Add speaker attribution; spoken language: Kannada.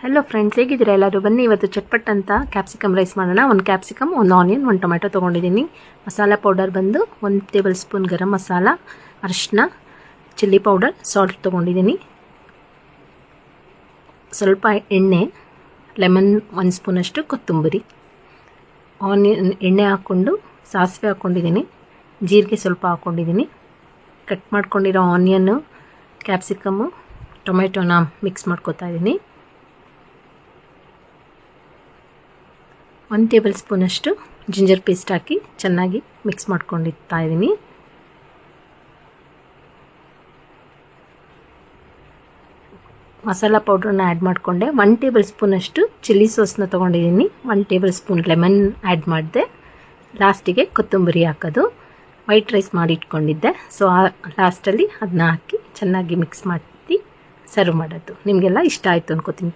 Speaker 1: ಹಲೋ ಫ್ರೆಂಡ್ಸ್, ಹೇಗಿದ್ದೀರಾ ಎಲ್ಲರೂ? ಬನ್ನಿ ಇವತ್ತು ಚಟ್ಪಟ್ ಅಂತ ಕ್ಯಾಪ್ಸಿಕಮ್ ರೈಸ್ ಮಾಡೋಣ. ಒಂದು ಕ್ಯಾಪ್ಸಿಕಮ್, ಒಂದು ಆನಿಯನ್, ಒಂದು ಟೊಮೆಟೊ ತೊಗೊಂಡಿದ್ದೀನಿ. ಮಸಾಲ ಪೌಡರ್ ಬಂದು 1 ಟೇಬಲ್ ಸ್ಪೂನ್ ಗರಂ ಮಸಾಲ, ಅರಿಶಿನ, ಚಿಲ್ಲಿ ಪೌಡರ್, ಸಾಲ್ಟ್ ತೊಗೊಂಡಿದ್ದೀನಿ. ಸ್ವಲ್ಪ ಎಣ್ಣೆ, ಲೆಮನ್ 1 ಸ್ಪೂನಷ್ಟು ಕೊತ್ತಂಬರಿ, ಆನಿಯನ್ ಎಣ್ಣೆ ಹಾಕ್ಕೊಂಡು ಸಾಸಿವೆ ಹಾಕ್ಕೊಂಡಿದ್ದೀನಿ, ಜೀರಿಗೆ ಸ್ವಲ್ಪ ಹಾಕ್ಕೊಂಡಿದ್ದೀನಿ. ಕಟ್ ಮಾಡ್ಕೊಂಡಿರೋ ಆನಿಯನ್ನು, ಕ್ಯಾಪ್ಸಿಕಮ್ಮು, ಟೊಮೆಟೊನ ಮಿಕ್ಸ್ ಮಾಡ್ಕೊತಾ ಇದ್ದೀನಿ. 1 ಟೇಬಲ್ ಸ್ಪೂನಷ್ಟು ಜಿಂಜರ್ ಪೇಸ್ಟ್ ಹಾಕಿ ಚೆನ್ನಾಗಿ ಮಿಕ್ಸ್ ಮಾಡ್ಕೊಂಡಿರ್ತಾ ಇದ್ದೀನಿ. ಮಸಾಲ ಪೌಡ್ರನ್ನ ಆ್ಯಡ್ ಮಾಡಿಕೊಂಡೆ. 1 ಟೇಬಲ್ ಸ್ಪೂನಷ್ಟು ಚಿಲ್ಲಿ ಸಾಸ್ನ ತೊಗೊಂಡಿದ್ದೀನಿ. 1 ಟೇಬಲ್ ಸ್ಪೂನ್ ಲೆಮನ್ ಆ್ಯಡ್ ಮಾಡಿದೆ. ಲಾಸ್ಟಿಗೆ ಕೊತ್ತಂಬರಿ ಹಾಕೋದು. ವೈಟ್ ರೈಸ್ ಮಾಡಿ ಇಟ್ಕೊಂಡಿದ್ದೆ, ಸೊ ಲಾಸ್ಟಲ್ಲಿ ಅದನ್ನ ಹಾಕಿ ಚೆನ್ನಾಗಿ ಮಿಕ್ಸ್ ಮಾಡಿ ಸರ್ವ್ ಮಾಡೋದು. ನಿಮಗೆಲ್ಲ ಇಷ್ಟ ಆಯಿತು ಅನ್ಕೋತೀನಿ.